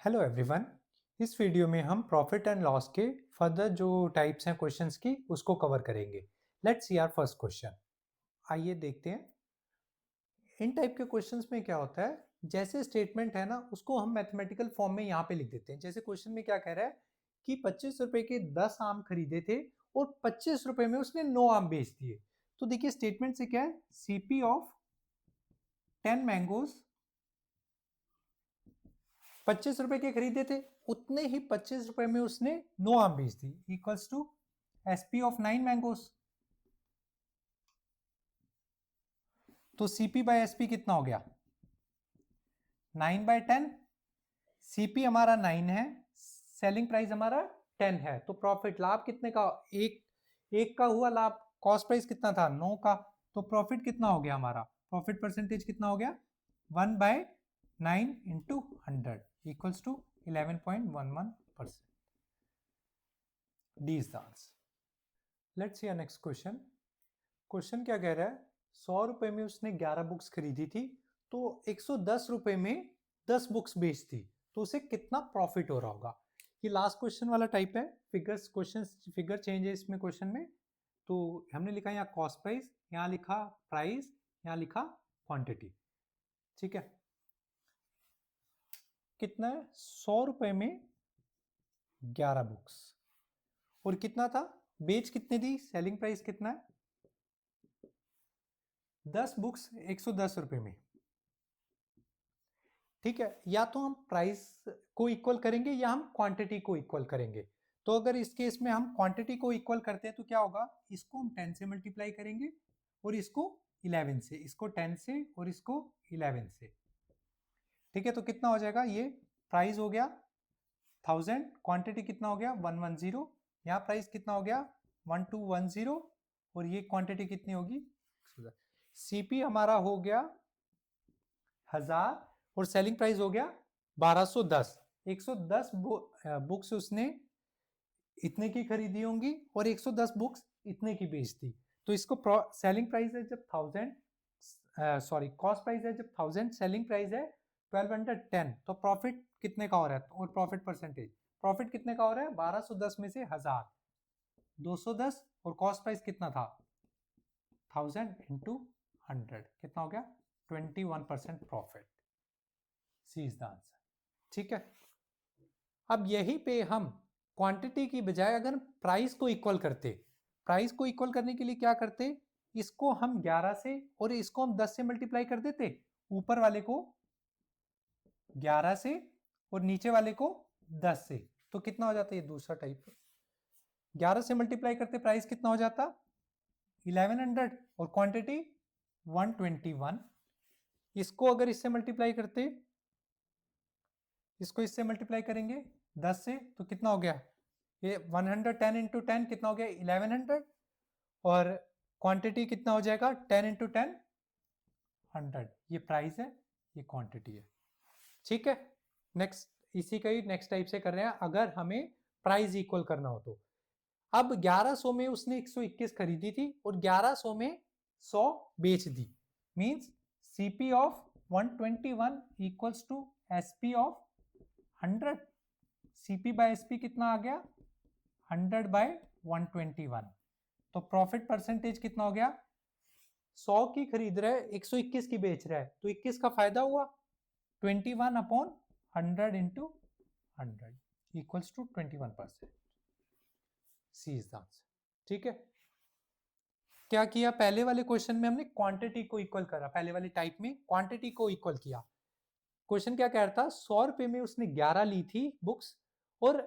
Hello everyone. इस video में हम प्रॉफिट एंड लॉस के फर्दर जो टाइप्स हैं क्वेश्चंस की उसको कवर करेंगे। Let's see our first question. आइए देखते हैं इन टाइप के क्वेश्चंस में क्या होता है। जैसे स्टेटमेंट है ना उसको हम मैथमेटिकल फॉर्म में यहाँ पे लिख देते हैं। जैसे क्वेश्चन में क्या कह रहा है कि 25 रुपए के 10 आम खरीदे थे और 25 रुपए में उसने 9 आम बेच दिए। तो देखिए स्टेटमेंट से क्या है, सीपी ऑफ 10 मैंगोज 25 रुपए के खरीदे थे, उतने ही 25 रुपए में उसने 9 आम बेच दी, equals to SP of 9 mangoes. तो सीपी बाय एसपी कितना हो गया, 9/10। सीपी हमारा 9 है, सेलिंग प्राइस हमारा 10 है, तो प्रॉफिट लाभ कितने का, एक का हुआ लाभ। कॉस्ट प्राइस कितना था, 9 का। तो प्रॉफिट कितना हो गया हमारा, प्रॉफिट परसेंटेज कितना हो गया, 1/9 into 100 equals to 11.11%। D is the answer. Let's see next question. Question क्या कह रहा है, 100 रुपए में उसने 11 बुक्स खरीदी थी, तो 110 रुपए में 10 बुक्स बेच दी, तो उसे कितना प्रॉफिट हो रहा होगा। ये लास्ट क्वेश्चन वाला टाइप है, फिगर्स क्वेश्चन, फिगर चेंज है इसमें क्वेश्चन में। तो हमने लिखा यहाँ कॉस्ट प्राइस, यहाँ लिखा प्राइस, यहाँ लिखा क्वांटिटी। ठीक है, कितना है, 100 रुपए में 11 बुक्स और कितना था, बेच कितने दी, सेलिंग प्राइस कितना है, 10 बुक्स 110 रुपए में। ठीक है, या तो हम प्राइस को इक्वल करेंगे या हम क्वांटिटी को इक्वल करेंगे। तो अगर इस केस में हम क्वांटिटी को इक्वल करते हैं तो क्या होगा, इसको हम 10 से मल्टीप्लाई करेंगे और इसको 11 से, इसको 10 से और इसको 11 से। ठीक है, तो कितना हो जाएगा, ये प्राइस हो गया 1000, क्वांटिटी कितना हो गया 110, यहाँ प्राइस कितना हो गया 1210 और ये क्वांटिटी कितनी होगी। सीपी हमारा हो गया 1000 और सेलिंग प्राइस हो गया 1210। 110 बुक्स उसने इतने की खरीदी होंगी और 110 बुक्स इतने की बेच दी। तो इसको सेलिंग प्राइस है जब 1000, सॉरी कॉस्ट प्राइस है जब 1000, सेलिंग प्राइस है 1210, तो प्रॉफिट कितने का हो रहा है, और प्रॉफिट परसेंटेज, प्रॉफिट कितने का हो रहा है, 1210 में से 1000 210 और कॉस्ट प्राइस कितना था 1000 इंटू 100 कितना हो गया 21% profit. C is the answer. ठीक है, अब यहीं पे हम क्वांटिटी की बजाय अगर प्राइस को इक्वल करते, प्राइस को इक्वल करने के लिए क्या करते, इसको हम 11 से और इसको हम 10 से मल्टीप्लाई कर देते, ऊपर वाले को 11 से और नीचे वाले को 10 से, तो कितना हो जाता है, ये दूसरा टाइप। 11 से मल्टीप्लाई करते प्राइस कितना हो जाता 1100 और क्वांटिटी 121। इसको अगर इससे मल्टीप्लाई करते, इसको इससे मल्टीप्लाई करेंगे 10 से, तो कितना हो गया, ये 110 इंटू 10 कितना हो गया 1100 और क्वांटिटी कितना हो जाएगा 10 इंटू 10 100। ये प्राइस है, ये क्वांटिटी है। ठीक है, नेक्स्ट इसी का ही नेक्स्ट टाइप से कर रहे हैं, अगर हमें प्राइस इक्वल करना हो तो। अब 1100 में उसने 121 खरीदी थी और 1100 में 100 बेच दी, means CP of 121 equals to SP of 100। CP by SP कितना आ गया 100/121। तो प्रॉफिट परसेंटेज कितना हो गया, 100 की खरीद रहा है 121 की बेच रहा है, तो 21 का फायदा हुआ 21/100 into 100 equals to 21%। C is the answer. ठीक है, क्या किया, पहले वाले क्वेश्चन में हमने क्वांटिटी को इक्वल करा, पहले वाले टाइप में क्वांटिटी को इक्वल किया। क्वेश्चन क्या कह रहा था, 100 रुपए में उसने 11 ली थी बुक्स और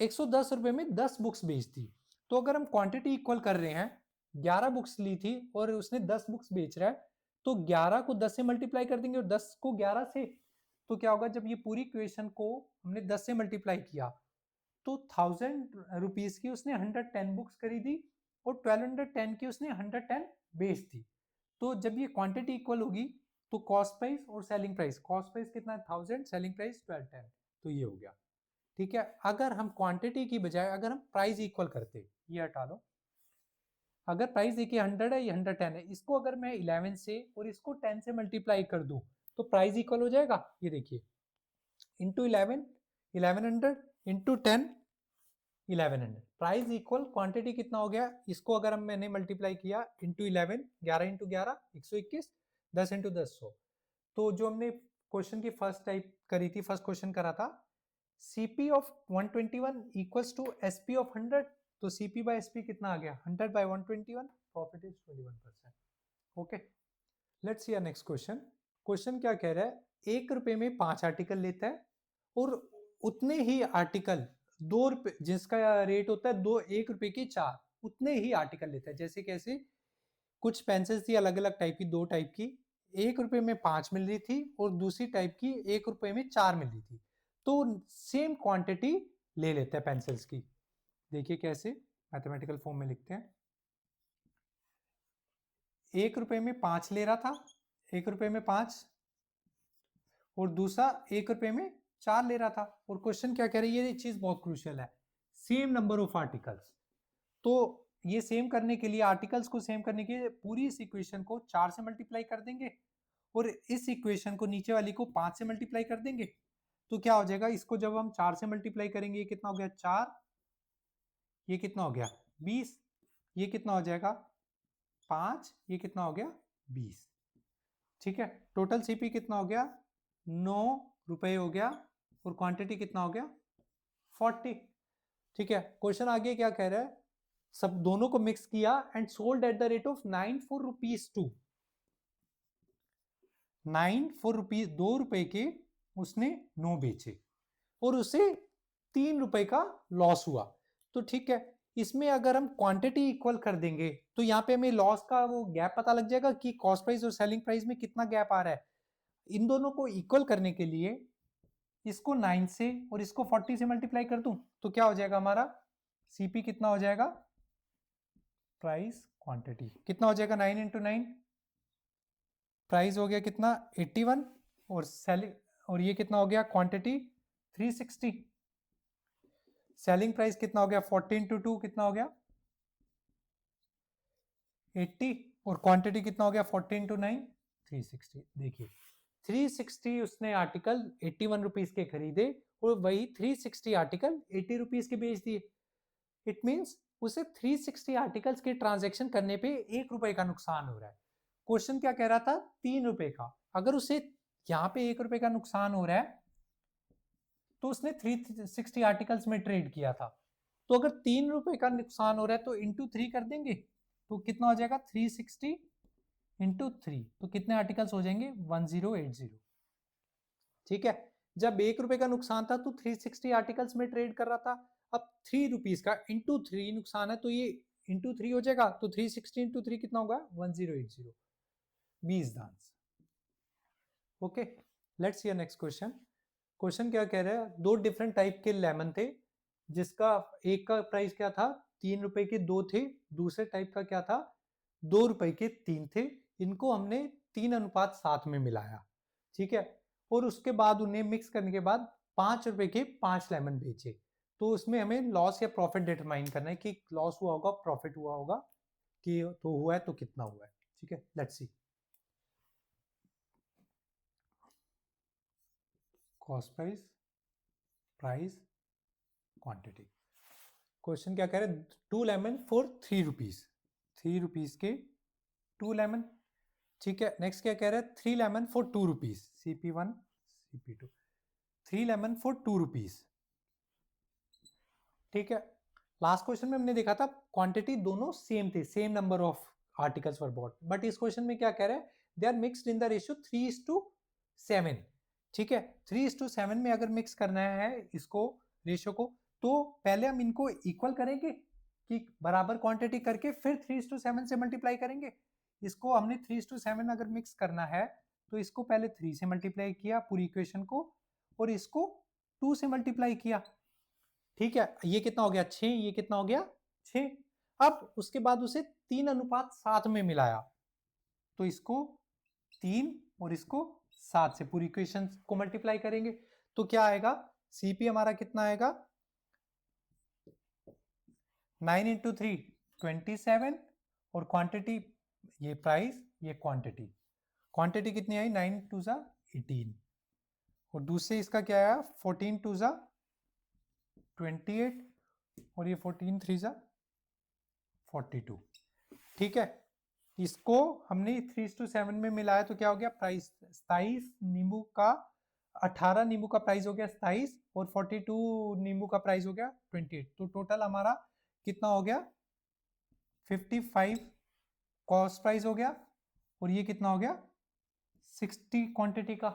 110 रुपए में 10 बुक्स बेच दी। तो अगर हम क्वांटिटी इक्वल कर रहे हैं, 11 बुक्स ली थी और उसने 10 बुक्स बेच रहा है, तो 11 को 10 से मल्टीप्लाई कर देंगे और 10 को 11 से, तो क्या होगा, जब ये पूरी क्वेश्चन को हमने 10 से मल्टीप्लाई किया तो 1000 रुपीज की उसने 110 बुक्स खरीदी और 1210 की उसने 110 बेच दी। तो जब ये क्वांटिटी इक्वल होगी तो कॉस्ट प्राइस और सेलिंग प्राइस, कॉस्ट प्राइस कितना है 1000, सेलिंग प्राइस 1210, तो ये हो गया। ठीक है, अगर हम क्वांटिटी की बजाय अगर हम प्राइस इक्वल करते, ये हटा लो, अगर प्राइस देखिए 100 है, ये 110 है, इसको अगर मैं 11 से और इसको 10 से मल्टीप्लाई कर दूं तो प्राइस इक्वल हो जाएगा, ये देखिए into 11, 1100 into 10 1100 price equal quantity कितना हो गया, इसको अगर हम मैंने मल्टीप्लाई किया इंटू 11 11 इंटू 11 121 10 इंटू 10 100। तो जो हमने क्वेश्चन की फर्स्ट टाइप करी थी, फर्स्ट क्वेश्चन करा था CP of 121 equals to SP of 100, तो CP बाय SP कितना आ गया 100 by 121, profit is 21%। Okay, let's see next question. Question क्या कह रहा है, 1 रुपए में 5 आर्टिकल लेता है और उतने ही आर्टिकल 2 रुपए, जिसका रेट होता है 1 रुपए की 4, उतने ही आर्टिकल लेता है। जैसे कैसे, कुछ पेंसिल्स थी अलग अलग टाइप की, 2 टाइप की, 1 रुपए में 5 मिल रही थी और दूसरी टाइप की 1 रुपए में 4 मिल रही थी, तो सेम क्वांटिटी ले लेते हैं पेंसिल्स की। देखिए कैसे, मैथमेटिकल फॉर्म में लिखते हैं। 1 रुपए में 5 ले रहा था, 1 रुपए में 5, और दूसरा 1 रुपए में 4 ले रहा था। और क्वेश्चन क्या कह रही है, ये चीज बहुत क्रूशियल है, सेम नंबर ऑफ आर्टिकल्स। तो ये सेम करने के लिए, आर्टिकल्स को सेम करने के लिए पूरी इस इक्वेशन को 4 से मल्टीप्लाई कर देंगे और इस इक्वेशन को नीचे वाली को 5 से मल्टीप्लाई कर देंगे। तो क्या हो जाएगा, इसको जब हम 4 से मल्टीप्लाई करेंगे, ये कितना हो गया 4, ये कितना हो गया 20, ये कितना हो जाएगा 5, ये कितना हो गया 20। ठीक है, टोटल सीपी कितना हो गया 9 रुपए हो गया और क्वांटिटी कितना हो गया 40। ठीक है, क्वेश्चन आगे क्या कह रहा है, सब दोनों को मिक्स किया and sold at the rate of 9 4 rupees to, 9 4 rupees, 2 रुपए के उसने 9 बेचे और उसे 3 रुपए का लॉस हुआ। तो ठीक है, इसमें अगर हम क्वांटिटी इक्वल कर देंगे तो यहाँ पे हमें लॉस का वो गैप पता लग जाएगा कि कॉस्ट प्राइस और सेलिंग प्राइस में कितना गैप आ रहा है। इन दोनों को इक्वल करने के लिए इसको 9 से और इसको 40 से मल्टीप्लाई कर दूं तो क्या हो जाएगा, हमारा सीपी कितना हो जाएगा, प्राइस क्वांटिटी कितना हो जाएगा, 9 इंटू 9, प्राइस हो गया कितना 81 और सेलिंग, और ये कितना हो गया क्वांटिटी 360, सेलिंग प्राइस कितना हो गया 40 इंटू 2 कितना हो गया 80 और क्वांटिटी कितना हो गया 40 इंटू 9 360। देखिए 360 उसने आर्टिकल 81 रुपीज के खरीदे और वही 360 आर्टिकल 80 रुपीज के बेच दिए। इट मींस उसे 360 आर्टिकल्स के ट्रांजैक्शन करने पे 1 रुपए का नुकसान हो रहा है। क्वेश्चन क्या कह रहा था 3 रुपए का, अगर उसे यहाँ पे 1 रुपए का नुकसान हो रहा है तो उसने 360 आर्टिकल्स में ट्रेड किया था। तो अगर 3 रुपए का नुकसान हो रहा है तो इंटू 3 कर देंगे तो कितना हो जाएगा 360 इंटू 3, तो कितने आर्टिकल्स हो जाएंगे 1080। ठीक है, जब 1 रुपए का नुकसान था तो 360 आर्टिकल्स में ट्रेड कर रहा था, अब 3 रुपीज का इंटू 3 नुकसान है तो ये इंटू 3 हो जाएगा, तो 360 इंटू 3 कितना होगा 1080, 20 दांत। Okay, let's see next question. Question क्या कह रहा है, 2 डिफरेंट टाइप के लेमन थे, जिसका एक का प्राइस क्या था 3 रुपए के 2 थे, दूसरे टाइप का क्या था 2 रुपए के 3 थे। इनको हमने 3:7 में मिलाया, ठीक है, और उसके बाद उन्हें मिक्स करने के बाद 5 रुपए के 5 लेमन बेचे। तो उसमें हमें लॉस या प्रॉफिट डिटरमाइन करना है कि लॉस हुआ होगा प्रॉफिट हुआ होगा, कि तो हुआ है तो कितना हुआ है। ठीक है, let's C. Cost price, price, quantity. Question क्या कह रहे हैं, 2 लेमन फॉर 3 रुपीज, 3 रुपीज के 2 लेमन। ठीक है, नेक्स्ट क्या कह रहा है 3 lemon for 2 rupees, CP1 CP2, 3 lemon for 2 rupees. ठीक है, लास्ट क्वेश्चन में हमने देखा था क्वांटिटी दोनों सेम थे, same number of articles were bought, but इस क्वेश्चन में क्या कह रहा है they are mixed in the ratio 3:7। ठीक है, 3:7 में अगर मिक्स करना है इसको रेशियो को, तो पहले हम इनको इक्वल करेंगे कि बराबर क्वांटिटी करके फिर 3:7 से मल्टीप्लाई करेंगे। इसको हमने 3:7 अगर मिक्स करना है तो इसको पहले 3 से मल्टीप्लाई किया पूरी इक्वेशन को, और इसको 2 से मल्टीप्लाई किया। ठीक है, ये कितना हो गया 6, ये कितना हो गया 6। अब उसके बाद उसे 3:7 में मिलाया, तो इसको 3 और इसको 7 से पूरी इक्वेशन को मल्टीप्लाई करेंगे तो क्या आएगा, सीपी हमारा कितना आएगा 9 इंटू 3 27, और क्वांटिटी ये प्राइस ये क्वांटिटी, क्वांटिटी कितनी आई 9 2 18, और दूसरे इसका क्या आया 14 2 18, 28 और ये 14 3 जा 42। ठीक है, इसको हमने 3:7 में मिलाया तो क्या हो गया प्राइस 27 नींबू का, 18 नींबू का प्राइस हो गया 27 और 42 नींबू का प्राइस हो गया 28। तो टोटल हमारा कितना हो गया 55 कॉस्ट प्राइस हो गया और ये कितना हो गया 60 क्वांटिटी का।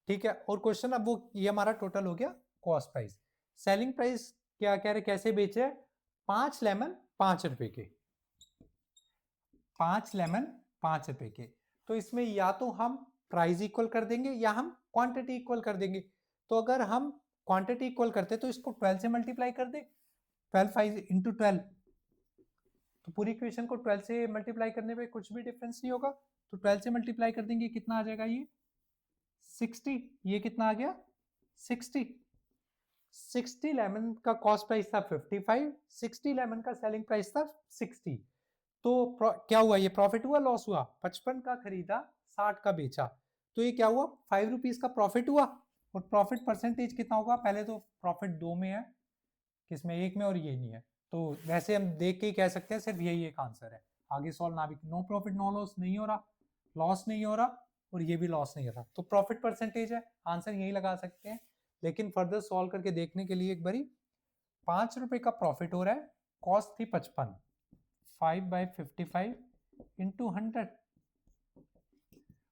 ठीक है, और क्वेश्चन अब वो ये हमारा टोटल हो गया कॉस्ट प्राइस। सेलिंग प्राइस क्या कह रहे कैसे बेचे 5 लेमन 5 रुपए के, 5 लेमन 5 रुपए के। तो इसमें या तो हम प्राइस इक्वल कर देंगे या हम क्वांटिटी इक्वल कर देंगे। तो अगर हम क्वांटिटी इक्वल करते तो इसको 12 से मल्टीप्लाई कर दे, 12 5 इंटू 12, तो पूरी इक्वेशन को 12 से मल्टीप्लाई करने पे कुछ भी डिफरेंस नहीं होगा। तो 12 से मल्टीप्लाई कर देंगे कितना आ जाएगा ये 60, ये कितना आ गया 60। 60 लेमन का कॉस्ट प्राइस था 55, 60 लेमन का सेलिंग प्राइस था 60। तो क्या हुआ ये प्रॉफिट हुआ लॉस हुआ, 55 का खरीदा 60 का बेचा, तो ये क्या हुआ 5 रुपीज का प्रॉफिट हुआ। और प्रॉफिट परसेंटेज कितना होगा, पहले तो प्रॉफिट 2 में है, किसमें एक में, और ये नहीं है, तो वैसे हम देख के ही कह सकते हैं सिर्फ यही एक आंसर है। आगे सॉल्व ना भी, नो प्रॉफिट नो लॉस नहीं हो रहा, लॉस नहीं हो रहा और ये भी लॉस नहीं हो रहा, तो प्रॉफिट परसेंटेज है, आंसर यही लगा सकते हैं। लेकिन फर्दर सॉल्व करके देखने के लिए एक बारी 5 रुपए का प्रॉफिट हो रहा है, कॉस्ट थी 55, 5/55 इंटू 100,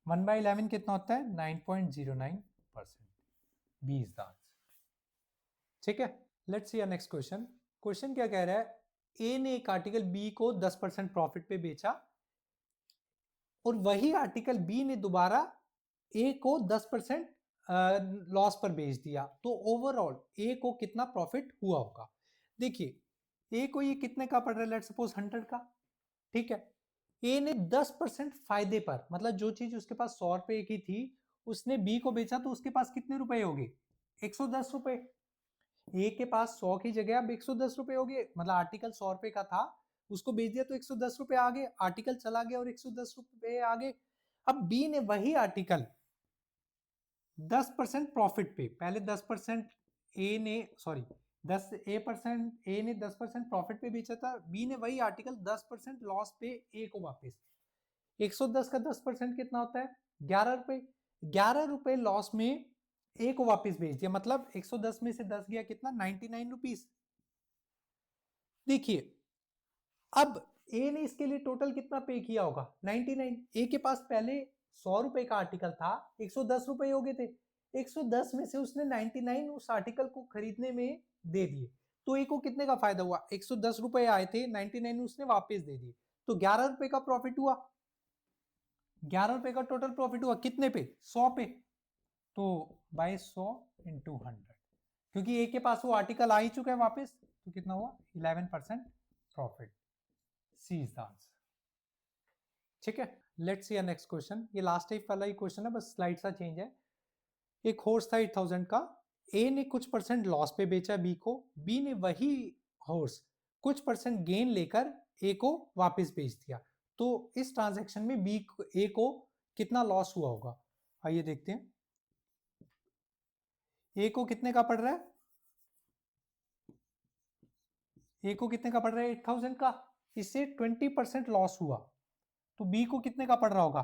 1/11 कितना होता है 9.09%, 20 दांत। ठीक है, let's see next question. Question क्या कह रहा है, ए ने एक आर्टिकल बी को 10% प्रॉफिट पे बेचा और वही आर्टिकल बी ने दोबारा ए को 10% लॉस पर बेच दिया, तो ओवरऑल ए को कितना प्रॉफिट हुआ होगा। देखिए ए को ये कितने का पड़ रहा है, लेट्स सपोज 100 का। ठीक है, ए ने 10% फायदे पर, मतलब जो चीज उसके पास 100 रुपए की थी उसने बी को बेचा तो उसके पास कितने रुपए हो गए 110 रुपए। ए के पास 100 की जगह अब 110 रुपए हो गए, मतलब आर्टिकल 100 रुपए का था उसको बेच दिया तो 110 रुपए आ गए, आर्टिकल चला गया और 110 रुपए आ गए। अब बी ने वही आर्टिकल 10% प्रॉफिट पे, पहले 10% ए ने सॉरी 10% प्रॉफिट पे बेचा था, बी ने वही आर्टिकल 10% लॉस पे ए को वापस, 110 का 10% कितना होता है 11 रुपए, 11 रुपए लॉस में ए को वापस भेज दिया, मतलब 110 में से 10 गया कितना 99 रुपीस। देखिए अब ए ने इसके लिए टोटल कितना पे किया होगा 99, ए के पास पहले 100 रुपए का आर्टिकल था 110 रुपए हो गए थे, 110 में से उसने 99 उस आर्टिकल को खरीदने में दे दिए, तो ए को कितने का फायदा हुआ 110 रुपए आए थे 99 उसने वापस दे दिए, तो 11 रुपए का प्रॉफिट हुआ, 11 रुपए का टोटल प्रॉफिट हुआ कितने पे 100 पे, तो बाय 100 इंटू 100, क्योंकि ए के पास वो आर्टिकल आ ही चुका है वापस, तो कितना हुआ 11% profit. C is the answer. ठीक है, लेट्स सी नेक्स्ट क्वेश्चन, ये लास्ट टाइप वाला ही क्वेश्चन है, बस स्लाइड सा चेंज है। एक हॉर्स था 8000 का, ए ने कुछ परसेंट लॉस पे बेचा बी को, बी ने वही हॉर्स कुछ परसेंट गेन लेकर ए को वापस बेच दिया, तो इस ट्रांजैक्शन में बी ए को कितना लॉस हुआ होगा। आइए देखते हैं, ए को कितने का पड़ रहा है, ए को कितने का पड़ रहा है 8000 का, इससे 20% लॉस हुआ, तो बी को कितने का पड़ रहा होगा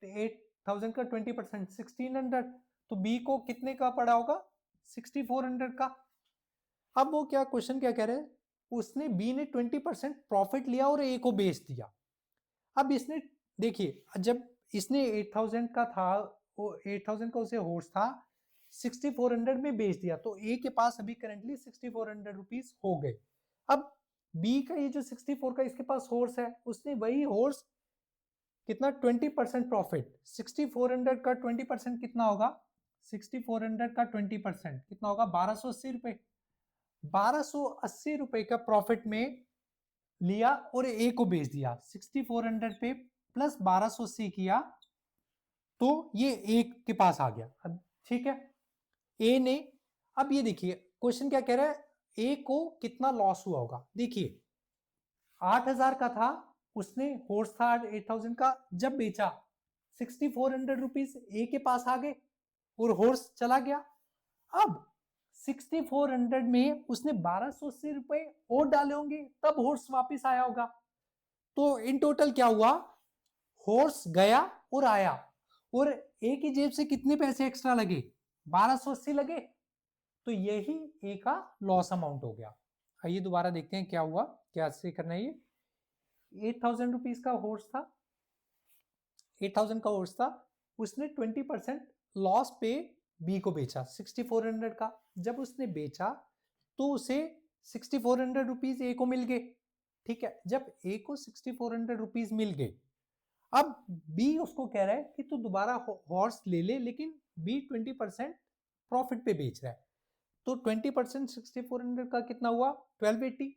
8000 का 20% 1600, तो बी को कितने का पड़ा होगा 6400 का। अब वो क्या क्वेश्चन क्या कह रहे हैं, उसने बी ने 20% प्रॉफिट लिया और ए को बेच दिया। अब इसने देखिए जब इसने 8000 का था, वो 8000 का उसे हॉर्स था 6400 में बेच दिया, तो ए के पास अभी करंटली 6400 रुपीस हो गए। अब बी का ये जो 64 का इसके पास हॉर्स है, उसने वही हॉर्स कितना 20% प्रॉफिट, 6400 का 20% कितना होगा 6400 का 20% कितना होगा 1280 रुपए, 1280 रुपए का प्रॉफिट में लिया और ए को बेच दिया, 6400 पे प्लस 1280 किया तो ये ए के पास आ गया। अब ठीक है, ए ने, अब ये देखिए क्वेश्चन क्या कह रहा है, ए को कितना लॉस हुआ होगा। देखिए 8000 का था, उसने हॉर्स था 8000 का, जब बेचा 6400 रुपीज ए के पास आ गए और हॉर्स चला गया। अब 6400 में उसने 1280 रुपए और डाले होंगे, तब हॉर्स वापस आया होगा। तो इन टोटल क्या हुआ, हॉर्स गया और आया, और ए की जेब से कितने पैसे एक्स्ट्रा लगे, 1280 लगे, तो यही ए का लॉस अमाउंट हो गया। आइए दोबारा देखते हैं क्या हुआ, क्या से करना है। ये 8000 रुपीज का हॉर्स था, 8000 का हॉर्स था, उसने 20% लॉस पे बी को बेचा 6400 का। जब उसने बेचा तो उसे 6400 रुपीज ए को मिल गए, ठीक है। जब ए को 6400 रुपीज मिल गए, अब बी उसको कह रहा है कि तू दोबारा हॉर्स ले ले, लेकिन बी 20% प्रॉफिट पे बेच रहा है। तो 20% 6400 का कितना हुआ, 1280।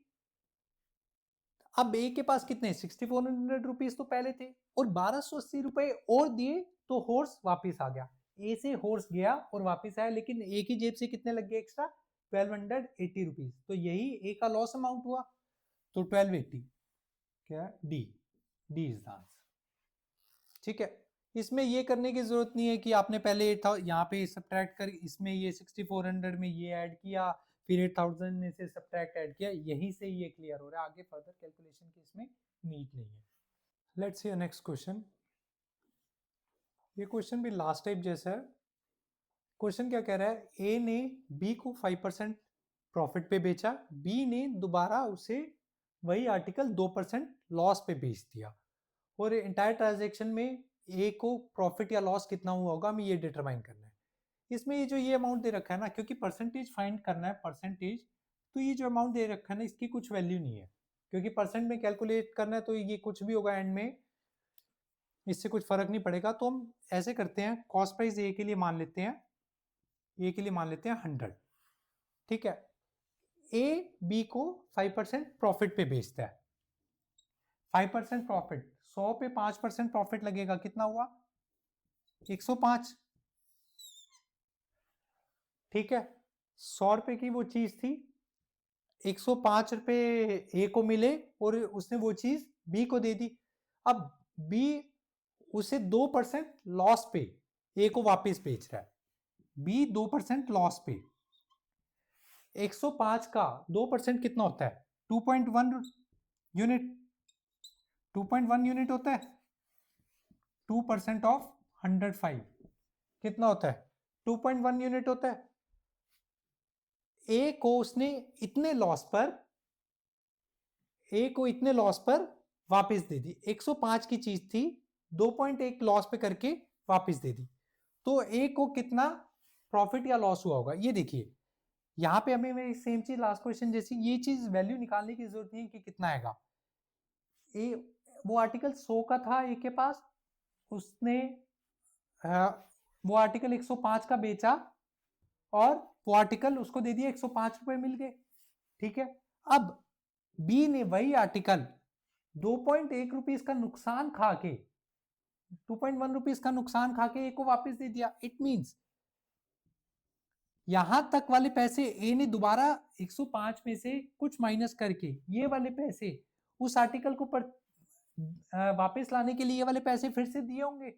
अब ए के पास कितने 6400 रुपीज तो पहले थे, और 1280 रुपए और दिए तो हॉर्स वापिस आ गया। ए से हॉर्स गया और वापिस आया, लेकिन ए की जेब से कितने लग गए एक्स्ट्रा, 1280 रुपीज। तो यही ए का लॉस अमाउंट हुआ। तो 1280 क्या, डी इज द आंसर, ठीक है। इसमें ये करने की जरूरत नहीं है कि आपने पहले यहाँ पे सब्ट्रैक्ट कर, इसमें ये 6400 में ये ऐड किया, फिर 8000 में से सब्ट्रैक्ट ऐड किया, यही से ये क्लियर हो रहा है। आगे फर्दर कैलकुलेशन की इसमें नीड नहीं है। Let's see next question. ये क्वेश्चन भी लास्ट टाइप जैसा है। क्वेश्चन क्या कह रहा है, ए ने बी को 5% प्रॉफिट पे बेचा, बी ने दोबारा उसे वही आर्टिकल 2% लॉस पे बेच दिया, और इंटायर ट्रांजैक्शन में ए को प्रॉफिट या लॉस कितना हुआ होगा हमें ये डिटरमाइन करना है। इसमें ये जो ये अमाउंट दे रखा है ना, क्योंकि परसेंटेज फाइंड करना है परसेंटेज, तो ये जो अमाउंट दे रखा है ना इसकी कुछ वैल्यू नहीं है, क्योंकि परसेंट में कैलकुलेट करना है, तो ये कुछ भी होगा एंड में, इससे कुछ फर्क नहीं पड़ेगा। तो हम ऐसे करते हैं, कॉस्ट प्राइस ए के लिए मान लेते हैं, ए के लिए मान लेते हैं 100, ठीक है। ए बी को 5% प्रॉफिट पे बेचता है, 5% प्रॉफिट, 100 पे 5% प्रॉफिट लगेगा, कितना हुआ 105, ठीक है। 100 रुपए की वो चीज थी, 105 रुपए ए को मिले और उसने वो चीज बी को दे दी। अब बी उसे 2% लॉस पे ए को वापस बेच रहा है, बी 2% लॉस पे। 105 का 2% कितना होता है, 2.1 यूनिट, 2.1 यूनिट होता है। 2% ऑफ 105 कितना होता है, 2.1 यूनिट होता है। ए को उसने इतने लॉस पर, ए को इतने लॉस पर वापस दे दी, 105 की चीज थी, 2.1 लॉस पे करके वापस दे दी। तो ए को कितना प्रॉफिट या लॉस हुआ होगा, ये देखिए यहाँ पे हमें सेम चीज लास्ट क्वेश्चन जैसी ये चीज वैल्यू निकालने की जरूरत नहीं है कि कितना आएगा। ए वो आर्टिकल 100 का था ए के पास, उसने वो आर्टिकल 105 का बेचा और वो आर्टिकल उसको दे दिया, 105 रुपए मिल गए, ठीक है। अब बी ने वही आर्टिकल 2.1 रुपीस का नुकसान खा के, 2.1 रुपीस का नुकसान खा के ए को वापस दे दिया। इट मींस यहां तक वाले पैसे ए ने दोबारा 105 में से कुछ माइनस करके ये वाले पैसे उस आर्टिकल को वापस लाने के लिए ये वाले पैसे फिर से दिए होंगे,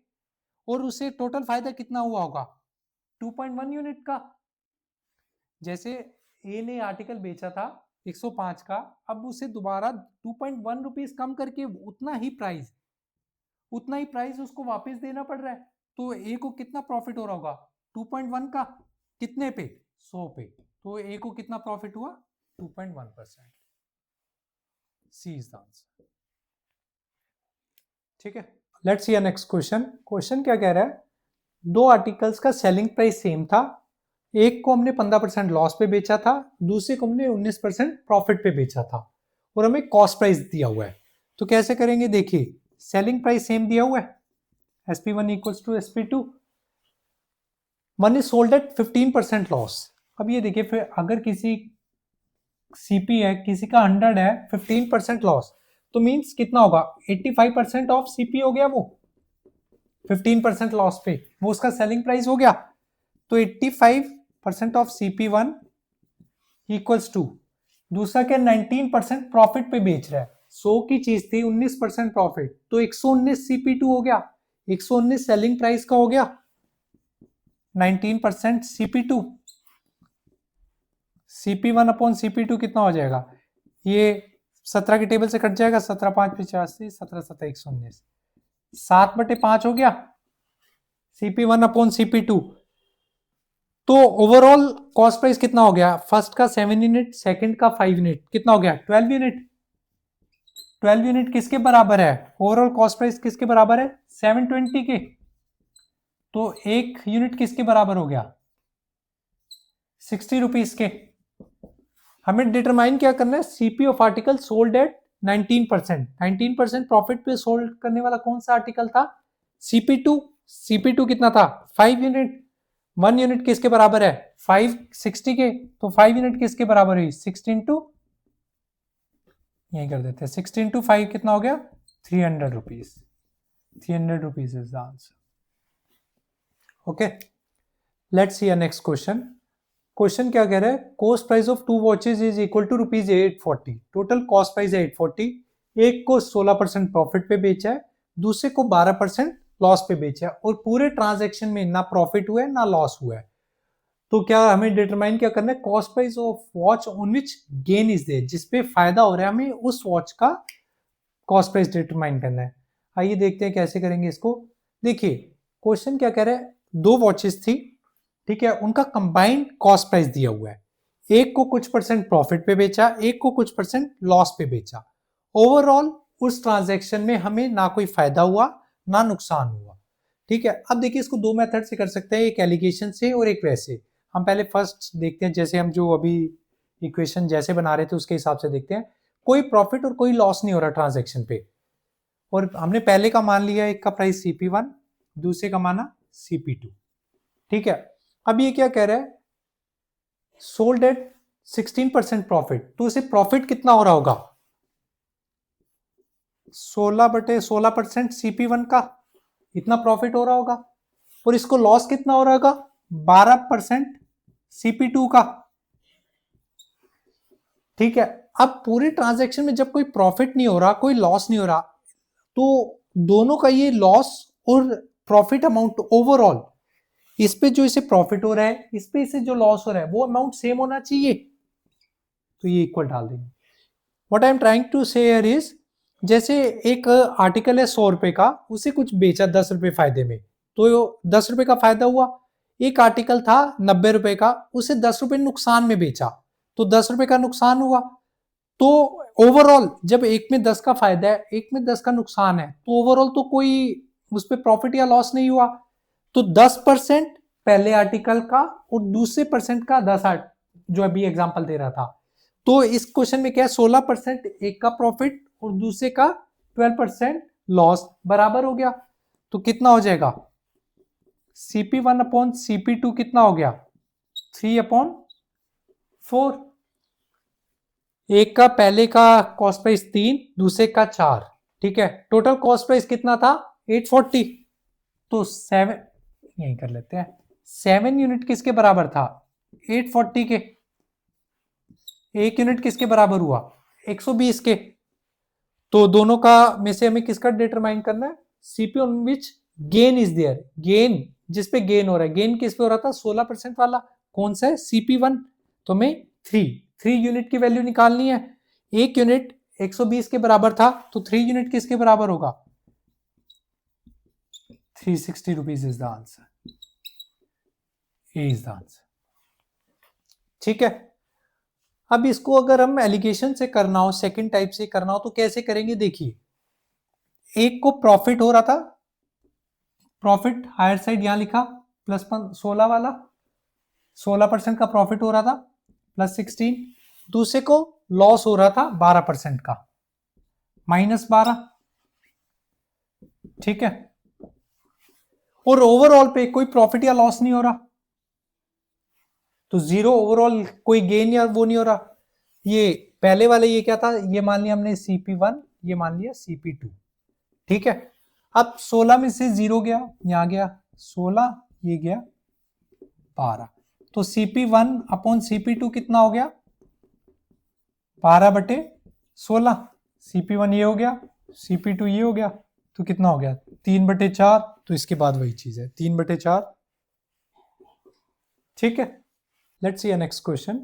और उसे टोटल फायदा कितना हुआ होगा, 2.1 यूनिट का। जैसे ए ने आर्टिकल बेचा था 105 का, अब उसे दोबारा 2.1 रुपीस कम करके उतना ही प्राइस उसको वापस देना पड़ रहा है। तो ए को कितना प्रॉफिट हो रहा होगा, 2.1 का कितने पे, 100 पे। तो ए को कितना प्रॉफिट हुआ, 2.1%। सी इज द आंसर, ठीक है। Let's see next question. Question क्या कह रहा है, दो आर्टिकल्स का सेलिंग प्राइस सेम था, एक को हमने 15% लॉस पे बेचा था, दूसरे को हमने 19% प्रॉफिट पे बेचा था, और हमें कॉस्ट प्राइस दिया हुआ है। तो कैसे करेंगे, देखिए सेलिंग प्राइस सेम दिया हुआ है, SP1 equals to SP2, one is sold at 15% loss. अब ये देखिए, फिर अगर किसी CP है, किसी का 100 है, 15% लॉस, तो मींस कितना होगा, 85% ऑफ CP हो गया वो 15% लॉस पे, वो उसका सेलिंग प्राइस हो गया। तो 85% ऑफ CP1 इक्वल्स टू, दूसरा क्या 19% प्रॉफिट पे बेच रहा है, 100 की चीज थी, 19% प्रॉफिट, तो 119 CP2 हो गया, 119 सेलिंग प्राइस का हो गया, 19% CP2, CP1 अपॉन CP2 कितना हो जाएगा, ये 17 की टेबल से कट जाएगा, 17 5 85, 17 7 119, 7/5 हो गया CP1 अपॉन CP2। तो ओवरऑल कॉस्ट प्राइस कितना हो गया, फर्स्ट का 7 यूनिट, सेकंड का 5 यूनिट, कितना हो गया 12 यूनिट। 12 यूनिट किसके बराबर है, ओवरऑल कॉस्ट प्राइस किसके बराबर है 720 के। तो एक यूनिट किसके बराबर हो गया 60 रुपीज के। हमें डिटरमाइन क्या करना है, CP of article sold at 19%। 19% profit पे सोल्ड करने वाला कौन सा आर्टिकल था, CP2। CP2 कितना था 5 यूनिट, 1 यूनिट किसके बराबर है 5 60 के, तो 5 यूनिट किसके बराबर हुई 16 टू, यही कर देते हैं 16 टू 5 कितना हो गया 300 rupees. 300 rupees is the answer. Okay, let's see next question. Question क्या कह रहा है, cost price of 2 watches is equal to rupees 840। Total cost price है 840, एक को 16% प्रॉफिट पे बेचा है, दूसरे को 12% लॉस पे बेचा है, और पूरे ट्रांजैक्शन में ना प्रॉफिट हुआ है ना लॉस हुआ है। तो क्या हमें डिटरमाइन क्या करना है, cost price of watch on which gain is there, जिसपे फायदा हो रहा है, हमें उस वॉच का कॉस्ट प्राइस डिटरमाइन करना है। आइए देखते हैं कैसे करेंगे इसको। देखिए क्वेश्चन क्या कह रहा है, 2 वॉचेस थी, ठीक है, उनका कंबाइंड कॉस्ट प्राइस दिया हुआ है, एक को कुछ % प्रॉफिट पे बेचा, एक को कुछ % लॉस पे बेचा। ओवरऑल उस ट्रांजैक्शन में हमें ना कोई फायदा हुआ ना नुकसान हुआ, ठीक है। अब देखिए इसको 2 मेथड से कर सकते हैं, एक एलिगेशन से और एक वैसे। हम पहले फर्स्ट देखते हैं, जैसे हम जो अभी इक्वेशन जैसे बना रहे थे उसके हिसाब से देखते हैं। कोई प्रॉफिट और कोई लॉस नहीं हो रहा ट्रांजैक्शन पे, और हमने पहले का मान लिया, एक का प्राइस CP1, दूसरे का माना CP2, ठीक है। अब ये क्या कह रहा है, सोल्ड एट 16% प्रॉफिट, तो इसे प्रॉफिट कितना हो रहा होगा 16/16% CP1 का, इतना प्रॉफिट हो रहा होगा, और इसको लॉस कितना हो रहा होगा 12% CP2 का, ठीक है। अब पूरी ट्रांजैक्शन में जब कोई प्रॉफिट नहीं हो रहा, कोई लॉस नहीं हो रहा, तो दोनों का ये लॉस और प्रॉफिट अमाउंट ओवरऑल, इस पे जो इसे प्रॉफिट हो रहा है, इस पे इसे जो लॉस हो रहा है, वो अमाउंट सेम होना चाहिए, तो ये इक्वल डाल देंगे। What I am trying to say here is, जैसे एक आर्टिकल है 100 रुपए का, उसे कुछ बेचा 10 रुपए फायदे में, तो 10 रुपए का फायदा हुआ। एक आर्टिकल था 90 रुपए का, उसे 10 रुपए नुकसान में बेचा, तो 10 रुपए का नुकसान हुआ। तो ओवरऑल जब एक में 10 का फायदा है, एक में 10 का नुकसान है, तो ओवरऑल तो कोई उस पर प्रॉफिट या लॉस नहीं हुआ। तो 10% पहले आर्टिकल का और दूसरे % का 10, जो अभी एग्जांपल दे रहा था। तो इस क्वेश्चन में क्या है, 16% एक का प्रॉफिट और दूसरे का 12% लॉस, बराबर हो गया। तो कितना हो जाएगा CP1 अपॉन CP2 कितना हो गया 3/4। एक का पहले का कॉस्ट प्राइस 3, दूसरे का 4, ठीक है। टोटल कॉस्ट प्राइस कितना था 840, तो 7, यही कर लेते हैं, 7 यूनिट किसके बराबर था 840 के, एक यूनिट किसके बराबर हुआ 120 के। तो दोनों का में से हमें किसका डिटरमाइन करना है, CP on which gain is there, gain जिसपे गेन हो रहा है, गेन किस पे हो रहा था 16% वाला, कौन सा है CP1। तो हमें 3 यूनिट की वैल्यू निकालनी है, एक यूनिट 120 के बराबर था, तो 3 यूनिट किसके बराबर होगा 360 rupees is the answer, A is the answer, ठीक है। अब इसको अगर हम एलिगेशन से करना हो, सेकंड टाइप से करना हो, तो कैसे करेंगे, देखिए एक को प्रॉफिट हो रहा था, प्रॉफिट हायर साइड यहां लिखा +16 वाला, 16% का प्रॉफिट हो रहा था +16, दूसरे को लॉस हो रहा था 12% का -12, ठीक है। और ओवरऑल पे कोई प्रॉफिट या लॉस नहीं हो रहा, तो 0 ओवरऑल, कोई गेन या वो नहीं हो रहा। ये पहले वाले ये क्या था, ये मान लिया हमने CP1, ये मान लिया CP2, ठीक है। अब 16 में से 0 गया, यहां गया 16, ये गया 12, तो CP1 अपॉन CP2 कितना हो गया 12/16। CP1 ये हो गया, CP2 ये हो गया, तो कितना हो गया 3/4। तो इसके बाद वही चीज है 3/4, ठीक है। Let's see next question.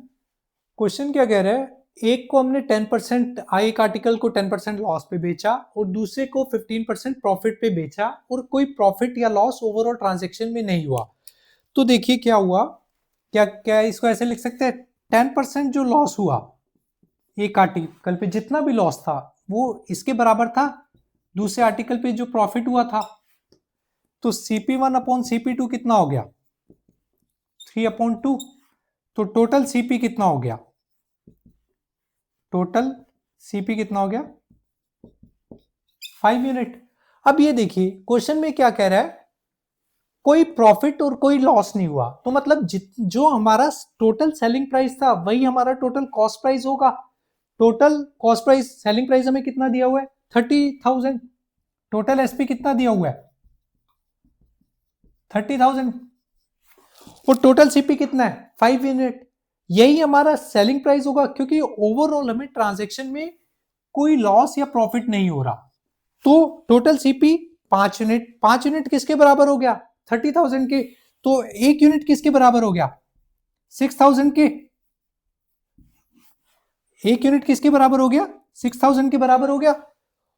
Question क्या कह रहा है, एक को हमने 10% एक आर्टिकल को 10% लॉस पे बेचा और दूसरे को 15% प्रॉफिट पे बेचा और कोई प्रॉफिट या लॉस ओवरऑल ट्रांजैक्शन में नहीं हुआ। तो देखिए क्या हुआ, क्या क्या इसको ऐसे लिख सकते हैं, 10% जो लॉस हुआ एक आर्टिकल पे, जितना भी लॉस था वो इसके बराबर था दूसरे आर्टिकल पे जो प्रॉफिट हुआ था। तो CP1 अपॉन CP2 कितना हो गया, 3/2। तो टोटल CP कितना हो गया, टोटल CP कितना हो गया, 5 यूनिट। अब ये देखिए क्वेश्चन में क्या कह रहा है, कोई प्रॉफिट और कोई लॉस नहीं हुआ, तो मतलब जो हमारा टोटल सेलिंग प्राइस था वही हमारा टोटल कॉस्ट प्राइस होगा। Total cost price, selling price हमें कितना दिया हुआ है, 30,000। टोटल एसपी कितना दिया हुआ है, 30,000। और टोटल सीपी कितना है, 5 यूनिट। यही हमारा सेलिंग प्राइस होगा, क्योंकि ओवरऑल हमें ट्रांजैक्शन में कोई लॉस या प्रॉफिट नहीं हो रहा। तो टोटल सीपी 5 यूनिट, 5 यूनिट किसके बराबर हो गया, 30,000 के। तो 1 यूनिट किसके बराबर हो गया, 6,000 के। 1 यूनिट किसके बराबर हो गया, 6,000 के बराबर हो गया।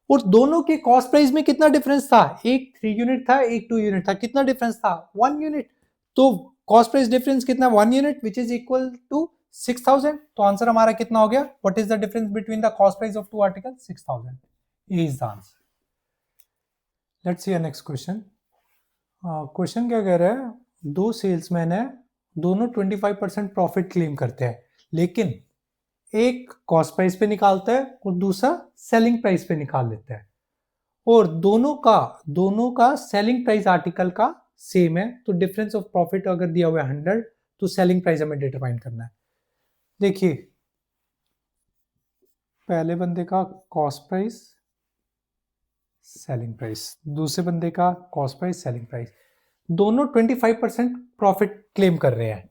और दोनों के कॉस्ट प्राइस में कितना डिफरेंस था, एक 3 यूनिट था, एक 2 यूनिट था। कितना डिफरेंस था, 1 यूनिट। तो कॉस्ट प्राइस डिफरेंस कितना, 1 unit, which is equal to 6,000। तो आंसर हमारा कितना हो गया, what is the difference between the cost price of two article, 6,000 is the answer. Let's see next question. Question क्या कह रहा है, दो सेल्समैन है, दोनों 25% प्रॉफिट क्लेम करते हैं, लेकिन एक कॉस्ट प्राइस पे निकालता है और दूसरा सेलिंग प्राइस पे निकाल लेता है, और दोनों का सेलिंग प्राइस आर्टिकल का सेम है। तो डिफरेंस ऑफ प्रॉफिट अगर दिया हुआ है 100, तो सेलिंग प्राइस हमें डिटरमाइन करना है। देखिए पहले बंदे का कॉस्ट प्राइस, सेलिंग प्राइस, दूसरे बंदे का कॉस्ट प्राइस, सेलिंग प्राइस, दोनों 25% प्रॉफिट क्लेम कर रहे हैं।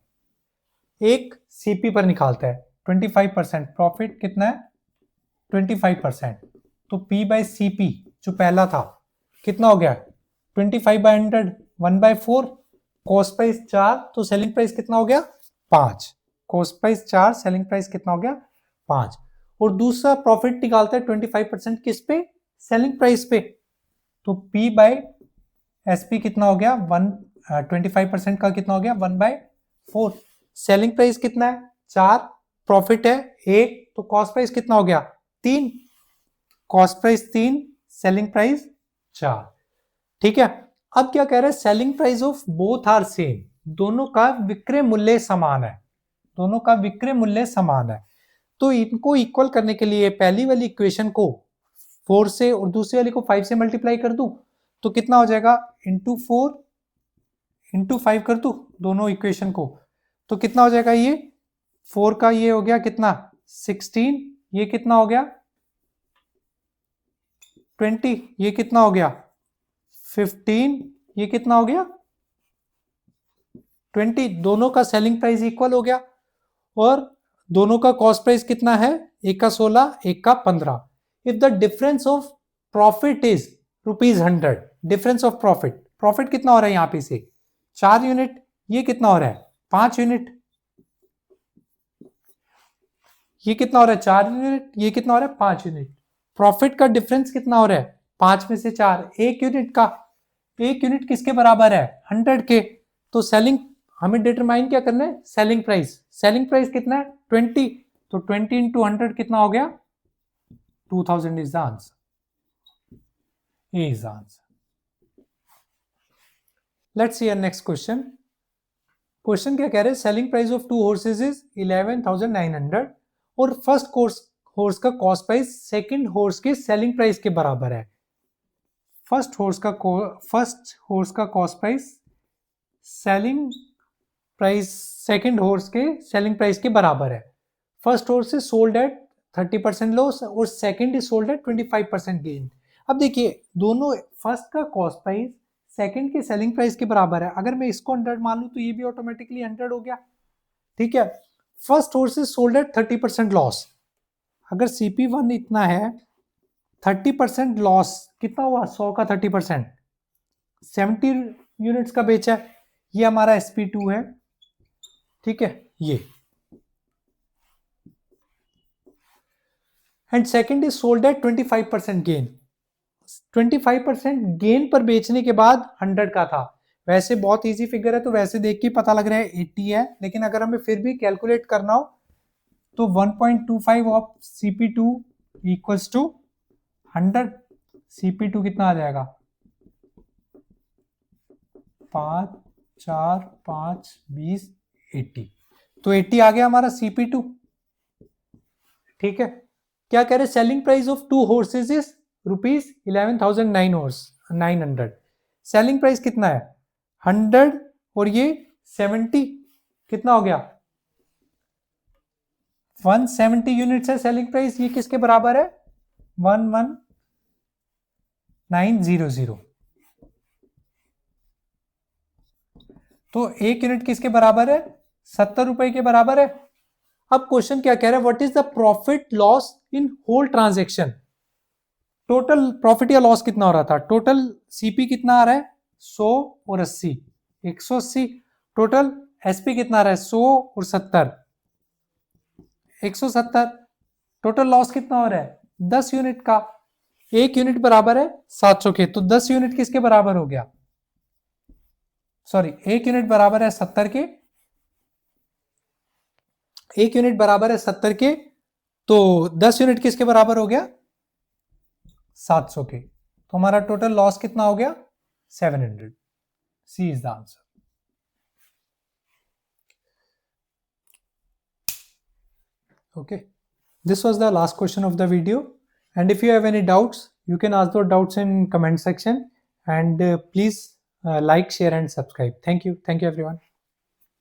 एक सीपी पर निकालता है 25%, प्रॉफिट कितना है 25%। तो P बाई CP जो पहला था कितना हो गया, 25/100, 1/4। कॉस्ट प्राइस 4, तो सेलिंग प्राइस कितना हो गया 5। कॉस्ट प्राइस 4, सेलिंग प्राइस कितना हो गया 5। और दूसरा प्रॉफिट निकालता है 25% किस पे, सेलिंग प्राइस पे। तो P बाई SP कितना हो गया 25% का कितना हो गया 1/4। सेलिंग प्राइस कितना है 4, प्रॉफिट है 1, तो कॉस्ट प्राइस कितना हो गया 3। Cost price 3, selling price 4। ठीक है। अब क्या कह रहे हैं, selling price of both are same, दोनों का विक्रय मूल्य समान है, दोनों का विक्रय मूल्य समान है। तो इनको इक्वल करने के लिए पहली वाली इक्वेशन को 4 से और दूसरी वाली को 5 से मल्टीप्लाई कर दूं, तो कितना हो जाएगा, इंटू 4 इंटू 5 कर दूं दोनों इक्वेशन को, तो कितना हो जाएगा, ये 4 का ये हो गया कितना 16, ये कितना हो गया 20, ये कितना हो गया 15, ये कितना हो गया 20। दोनों का सेलिंग प्राइस इक्वल हो गया, और दोनों का कॉस्ट प्राइस कितना है, एक का 16, एक का 15। If the difference of profit is ₹100, difference of profit, profit कितना हो रहा है यहां पे से 4 यूनिट, ये कितना हो रहा है 5 यूनिट, ये कितना हो रहा है 4 यूनिट, ये कितना हो रहा है 5 यूनिट। प्रॉफिट का डिफरेंस कितना हो रहा है 5 में से 4, 1 यूनिट का। 1 यूनिट किसके बराबर है 100 के। तो सेलिंग हमें डिटरमाइन क्या करना है, सेलिंग प्राइस। सेलिंग प्राइस कितना है 20, तो 20 इंटू 100 कितना हो गया 2000 is the answer, is the answer. Let's see next question. Question क्या कह रहे हैं, selling price of 2 horses is 11,900 और फर्स्ट हॉर्स का कॉस्ट प्राइस सेकंड हॉर्स के सेलिंग प्राइस के बराबर है। फर्स्ट हॉर्स का cost price selling price second horse के सेलिंग प्राइस के बराबर है। First horse is sold at 30% loss और second is sold at 25% gain. अब देखिए दोनों, फर्स्ट का कॉस्ट प्राइस सेकंड के सेलिंग प्राइस के बराबर है, अगर मैं इसको 100 मान लूं तो ये भी ऑटोमेटिकली 100 हो गया। ठीक है। First horse is sold at 30% loss, अगर CP1 इतना है 30% लॉस कितना हुआ 100 का 30%, 70 यूनिट्स का बेचा है, ये हमारा SP2 है। ठीक है, ये and second is sold at 25% gain. 25% gain पर बेचने के बाद 100 का था। वैसे बहुत इजी फिगर है तो वैसे देख के पता लग रहा है 80 है, लेकिन अगर हमें फिर भी कैलकुलेट करना हो तो 1.25 of CP2 equals to 100। CP2 कितना आ जाएगा? 5 4 5 20 80। तो 80 आ गया हमारा CP2। ठीक है, क्या कह रहे? Selling price of 2 horses is ₹11,900। Selling price कितना है? 100 और ये 70, कितना हो गया? 170 यूनिट्स है सेलिंग प्राइस। ये किसके बराबर है? 11900। तो 1 यूनिट किसके बराबर है? 70 रुपए के बराबर है। अब क्वेश्चन क्या कह रहा है? What is the profit loss in whole transaction? Total profit या लॉस कितना हो रहा था? टोटल सीपी कितना आ रहा है? 100 और 80, 180। टोटल एसपी कितना आ रहा है? 100 और 70, 170। टोटल लॉस कितना हो रहा है? 10 यूनिट का। 1 यूनिट बराबर है 700 के, तो 10 यूनिट किसके बराबर हो गया? सॉरी, 1 यूनिट बराबर है 70 के, 1 यूनिट बराबर है 70 के, तो 10 यूनिट किसके बराबर हो गया? 700 के। तो हमारा टोटल लॉस कितना हो गया? 700। C is the answer. Okay, this was the last question of the video, and if you have any doubts you can ask those doubts in comment section, and please like, share and subscribe. Thank you everyone.